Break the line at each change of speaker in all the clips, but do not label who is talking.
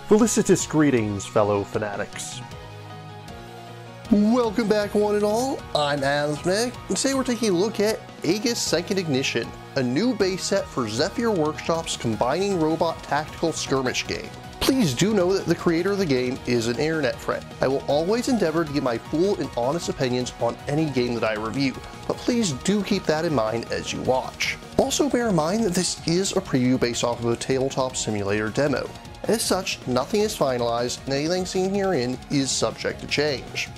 Felicitous greetings, fellow fanatics.
Welcome back, one and all. I'm Fanatic, and today we're taking a look at AEGIS Second Ignition, a new base set for Zephyr Workshop's combining robot tactical skirmish game. Please do know that the creator of the game is an internet friend. I will always endeavor to give my full and honest opinions on any game that I review, but please do keep that in mind as you watch. Also bear in mind that this is a preview based off of a tabletop simulator demo. As such, nothing is finalized and anything seen herein is subject to change.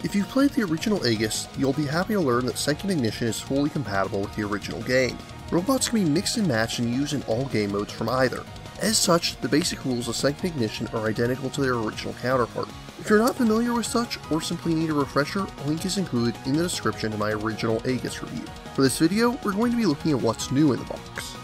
If you've played the original AEGIS, you'll be happy to learn that Second Ignition is fully compatible with the original game. Robots can be mixed and matched and used in all game modes from either. As such, the basic rules of Second Ignition are identical to their original counterpart. If you're not familiar with such, or simply need a refresher, a link is included in the description to my original AEGIS review. For this video, we're going to be looking at what's new in the box.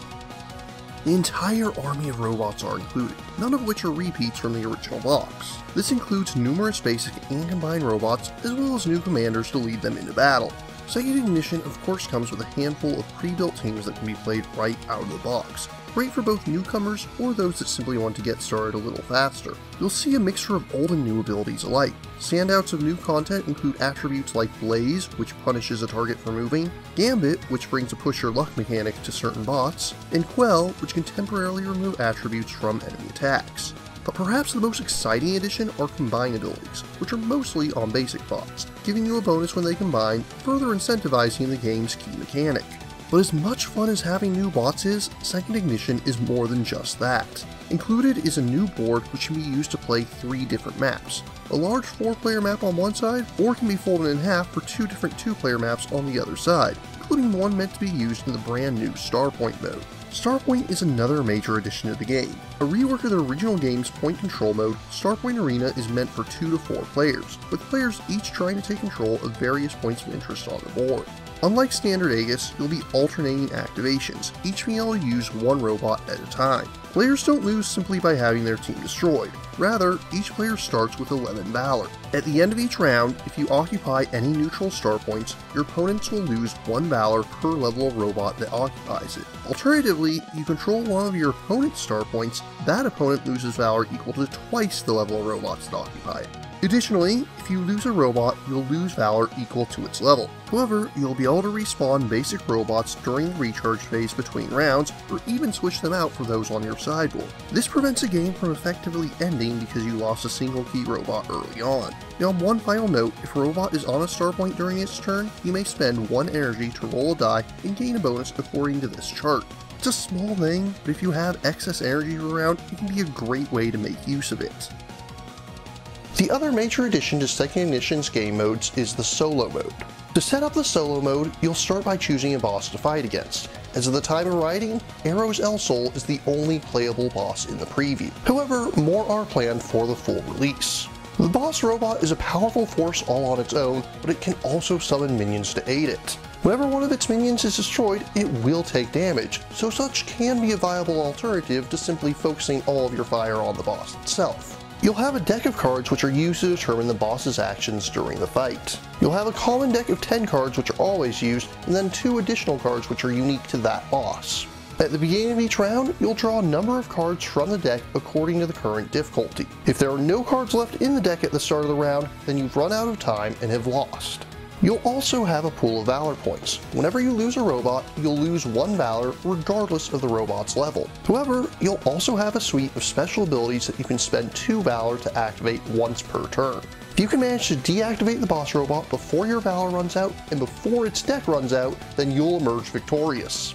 The entire army of robots are included, none of which are repeats from the original box. This includes numerous basic and combined robots, as well as new commanders to lead them into battle. Second Ignition of course comes with a handful of pre-built teams that can be played right out of the box, great for both newcomers or those that simply want to get started a little faster. You'll see a mixture of old and new abilities alike. Standouts of new content include attributes like Blaze, which punishes a target for moving, Gambit, which brings a push your luck mechanic to certain bots, and Quell, which can temporarily remove attributes from enemy attacks. But perhaps the most exciting addition are combine abilities, which are mostly on basic bots, giving you a bonus when they combine, further incentivizing the game's key mechanic. But as much fun as having new bots is, Second Ignition is more than just that. Included is a new board which can be used to play 3 different maps. A large 4-player map on one side, or can be folded in half for 2 different 2-player maps on the other side, including one meant to be used in the brand new Starpoint mode. Starpoint is another major addition to the game. A rework of the original game's point control mode, Starpoint Arena is meant for 2 to 4 players, with players each trying to take control of various points of interest on the board. Unlike standard AEGIS, you'll be alternating activations, each being able to use one robot at a time. Players don't lose simply by having their team destroyed. Rather, each player starts with 11 Valor. At the end of each round, if you occupy any neutral star points, your opponents will lose 1 Valor per level of robot that occupies it. Alternatively, you control one of your opponent's star points, that opponent loses Valor equal to twice the level of robots that occupy it. Additionally, if you lose a robot, you'll lose Valor equal to its level. However, you'll be able to respawn basic robots during the recharge phase between rounds, or even switch them out for those on your sideboard. This prevents a game from effectively ending because you lost a single key robot early on. Now, on one final note, if a robot is on a star point during its turn, you may spend 1 energy to roll a die and gain a bonus according to this chart. It's a small thing, but if you have excess energy around, it can be a great way to make use of it. The other major addition to Second Ignition's game modes is the solo mode. To set up the solo mode, you'll start by choosing a boss to fight against. As of the time of writing, Arrow's El Sol is the only playable boss in the preview. However, more are planned for the full release. The boss robot is a powerful force all on its own, but it can also summon minions to aid it. Whenever one of its minions is destroyed, it will take damage, so such can be a viable alternative to simply focusing all of your fire on the boss itself. You'll have a deck of cards which are used to determine the boss's actions during the fight. You'll have a common deck of 10 cards which are always used, and then 2 additional cards which are unique to that boss. At the beginning of each round, you'll draw a number of cards from the deck according to the current difficulty. If there are no cards left in the deck at the start of the round, then you've run out of time and have lost. You'll also have a pool of Valor points. Whenever you lose a robot, you'll lose 1 Valor regardless of the robot's level. However, you'll also have a suite of special abilities that you can spend 2 Valor to activate once per turn. If you can manage to deactivate the boss robot before your Valor runs out and before its deck runs out, then you'll emerge victorious.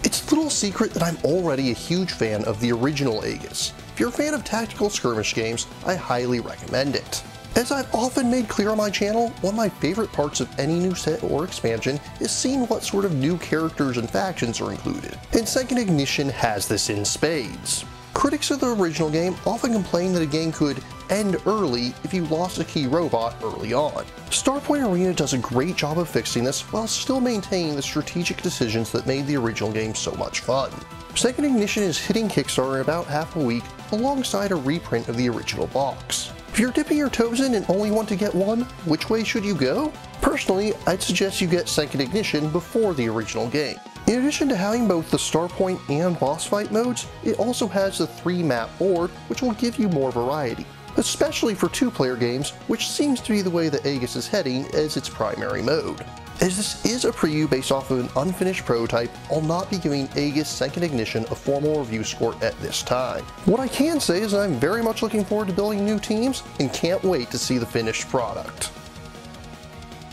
It's little secret that I'm already a huge fan of the original AEGIS. If you're a fan of tactical skirmish games, I highly recommend it. As I've often made clear on my channel, one of my favorite parts of any new set or expansion is seeing what sort of new characters and factions are included, and Second Ignition has this in spades. Critics of the original game often complain that a game could end early if you lost a key robot early on. Starpoint Arena does a great job of fixing this while still maintaining the strategic decisions that made the original game so much fun. Second Ignition is hitting Kickstarter in about half a week alongside a reprint of the original box. If you're dipping your toes in and only want to get one, which way should you go? Personally, I'd suggest you get Second Ignition before the original game. In addition to having both the Starpoint and boss fight modes, it also has the 3-map board, which will give you more variety, especially for 2-player games, which seems to be the way that AEGIS is heading as its primary mode. As this is a preview based off of an unfinished prototype, I'll not be giving AEGIS 2nd Ignition a formal review score at this time. What I can say is I'm very much looking forward to building new teams and can't wait to see the finished product.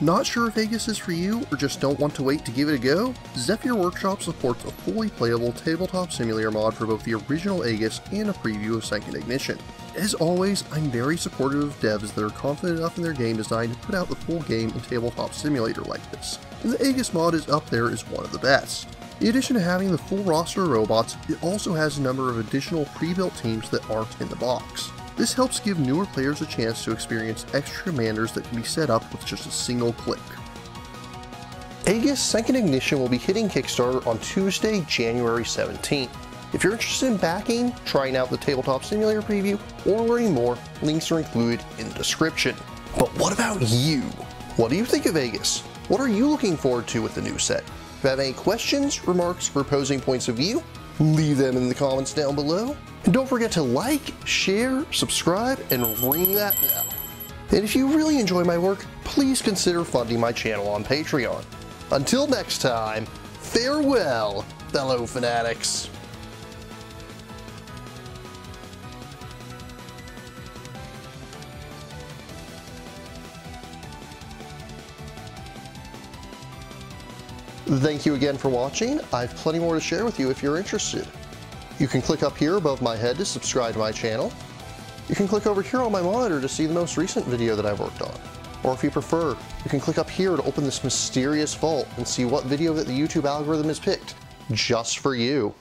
Not sure if AEGIS is for you, or just don't want to wait to give it a go? Zephyr Workshop supports a fully playable tabletop simulator mod for both the original AEGIS and a preview of 2nd Ignition. As always, I'm very supportive of devs that are confident enough in their game design to put out the full game in tabletop simulator like this, and the AEGIS mod is up there as one of the best. In addition to having the full roster of robots, it also has a number of additional pre-built teams that aren't in the box. This helps give newer players a chance to experience extra commanders that can be set up with just a single click. AEGIS 2nd Ignition will be hitting Kickstarter on Tuesday, January 17th. If you're interested in backing, trying out the Tabletop Simulator preview, or learning more, links are included in the description. But what about you? What do you think of AEGIS? What are you looking forward to with the new set? If you have any questions, remarks, or opposing points of view, leave them in the comments down below. And don't forget to like, share, subscribe, and ring that bell. And if you really enjoy my work, please consider funding my channel on Patreon. Until next time, farewell, fellow fanatics. Thank you again for watching. I have plenty more to share with you if you're interested. You can click up here above my head to subscribe to my channel. You can click over here on my monitor to see the most recent video that I've worked on. Or if you prefer, you can click up here to open this mysterious vault and see what video that the YouTube algorithm has picked just for you.